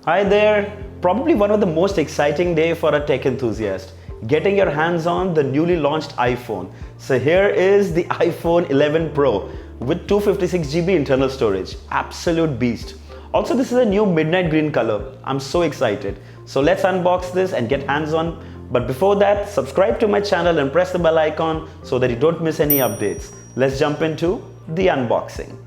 Hi there! Probably one of the most exciting day for a tech enthusiast. Getting your hands on the newly launched iPhone. So here is the iPhone 11 Pro with 256GB internal storage. Absolute beast. Also, this is a new midnight green color. I'm so excited. So let's unbox this and get hands on. But before that, subscribe to my channel and press the bell icon so that you don't miss any updates. Let's jump into the unboxing.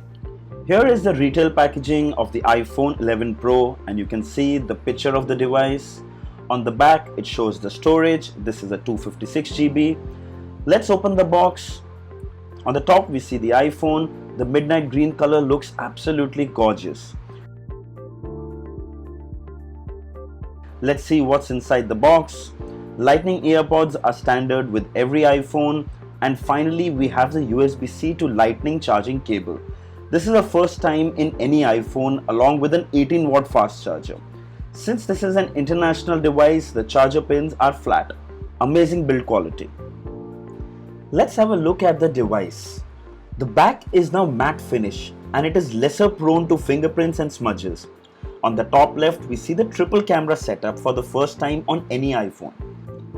Here is the retail packaging of the iPhone 11 Pro, and you can see the picture of the device. On the back it shows the storage. This is a 256GB. Let's open the box. On the top we see the iPhone. The midnight green color looks absolutely gorgeous. Let's see what's inside the box. Lightning earpods are standard with every iPhone, and finally we have the USB-C to Lightning charging cable. This is the first time in any iPhone along with an 18-watt fast charger. Since this is an international device, the charger pins are flat. Amazing build quality. Let's have a look at the device. The back is now matte finish and it is lesser prone to fingerprints and smudges. On the top left, we see the triple camera setup for the first time on any iPhone.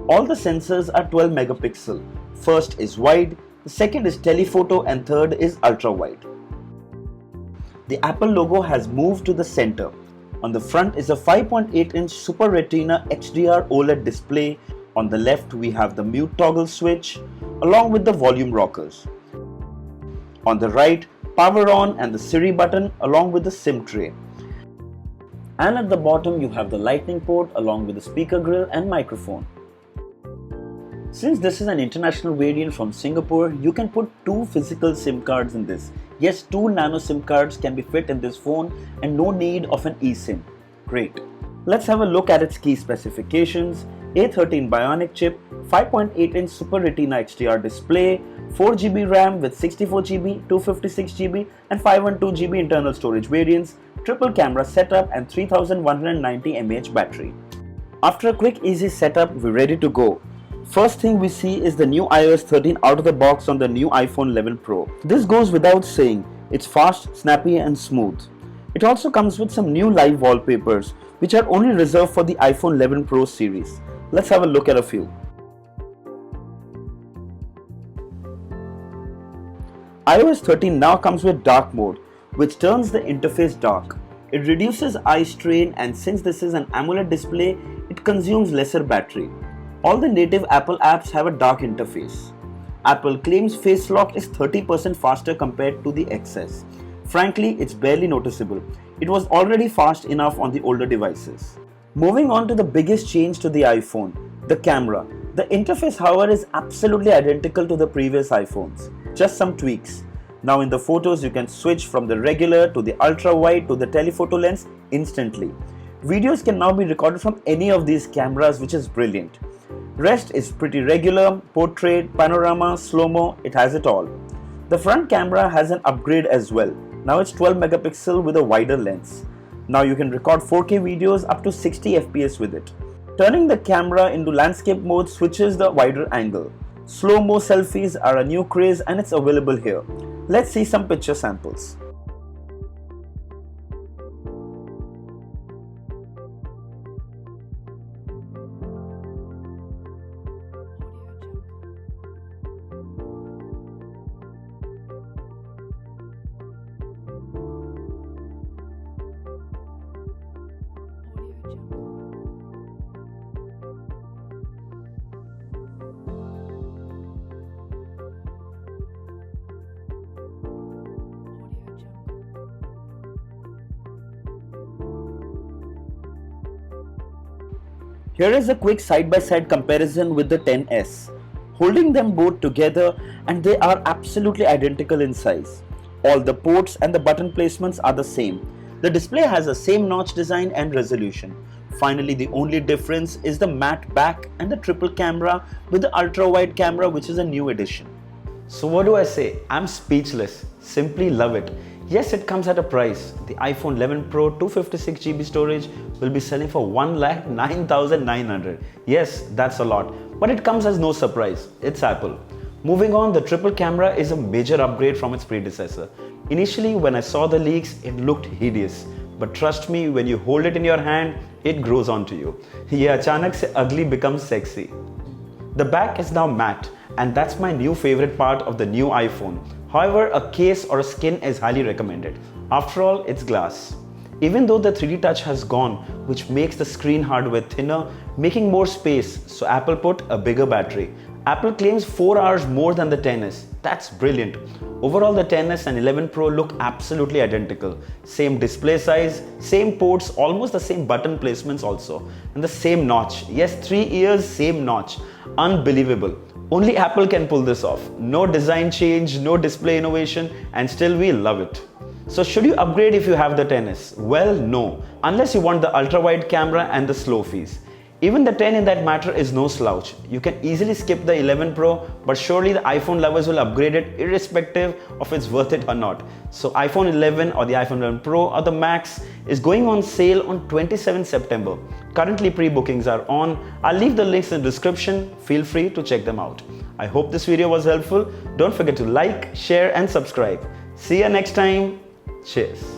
All the sensors are 12 megapixel. First is wide, the second is telephoto, and third is ultra wide. The Apple logo has moved to the center. On the front is a 5.8-inch Super Retina HDR OLED display. On the left we have the mute toggle switch along with the volume rockers. On the right, power on and the Siri button along with the SIM tray. And at the bottom you have the lightning port along with the speaker grill and microphone. Since this is an international variant from Singapore, you can put two physical SIM cards in this. Yes, two nano SIM cards can be fit in this phone and no need of an eSIM. Great. Let's have a look at its key specifications. A13 Bionic chip, 5.8-inch Super Retina HDR display, 4GB RAM with 64GB, 256GB and 512GB internal storage variants, triple camera setup and 3190 mAh battery. After a quick easy setup, we're ready to go. First thing we see is the new iOS 13 out of the box on the new iPhone 11 Pro. This goes without saying, it's fast, snappy and smooth. It also comes with some new live wallpapers which are only reserved for the iPhone 11 Pro series. Let's have a look at a few. iOS 13 now comes with dark mode, which turns the interface dark. It reduces eye strain, and since this is an AMOLED display, it consumes lesser battery. All the native Apple apps have a dark interface. Apple claims Face Lock is 30% faster compared to the XS. Frankly, it's barely noticeable. It was already fast enough on the older devices. Moving on to the biggest change to the iPhone, the camera. The interface, however, is absolutely identical to the previous iPhones, just some tweaks. Now in the photos, you can switch from the regular to the ultra wide to the telephoto lens instantly. Videos can now be recorded from any of these cameras, which is brilliant. Rest is pretty regular, portrait, panorama, slow-mo, it has it all. The front camera has an upgrade as well. Now it's 12 megapixel with a wider lens. Now you can record 4K videos up to 60 FPS with it. Turning the camera into landscape mode switches the wider angle. Slow-mo selfies are a new craze and it's available here. Let's see some picture samples. Here is a quick side-by-side comparison with the XS. Holding them both together, and they are absolutely identical in size. All the ports and the button placements are the same. The display has the same notch design and resolution. Finally, the only difference is the matte back and the triple camera with the ultra-wide camera, which is a new addition. So what do I say? I'm speechless. Simply love it. Yes, it comes at a price. The iPhone 11 Pro 256GB storage will be selling for 1,09,900. Yes, that's a lot. But it comes as no surprise. It's Apple. Moving on, the triple camera is a major upgrade from its predecessor. Initially, when I saw the leaks, it looked hideous. but trust me, when you hold it in your hand, it grows onto you. ये अचानक से ugly becomes sexy. The back is now matte, and that's my new favorite part of the new iPhone. However, a case or a skin is highly recommended. After all, it's glass. Even though the 3D touch has gone, which makes the screen hardware thinner, making more space, so Apple put a bigger battery. Apple claims 4 hours more than the XS. That's brilliant. Overall, the XS and 11 Pro look absolutely identical. Same display size, same ports, almost the same button placements also. And the same notch. Yes, 3 years, same notch. Unbelievable. Only Apple can pull this off. No design change, no display innovation, and still we love it. So should you upgrade if you have the XS? Well, no. Unless you want the ultra-wide camera and the slow fees. Even the 10 in that matter is no slouch. You can easily skip the 11 Pro, but surely the iPhone lovers will upgrade it irrespective of it's worth it or not. So iPhone 11 or the iPhone 11 Pro or the Max is going on sale on 27 September. Currently pre-bookings are on. I'll leave the links in the description. Feel free to check them out. I hope this video was helpful. Don't forget to like, share and subscribe. See you next time. Cheers.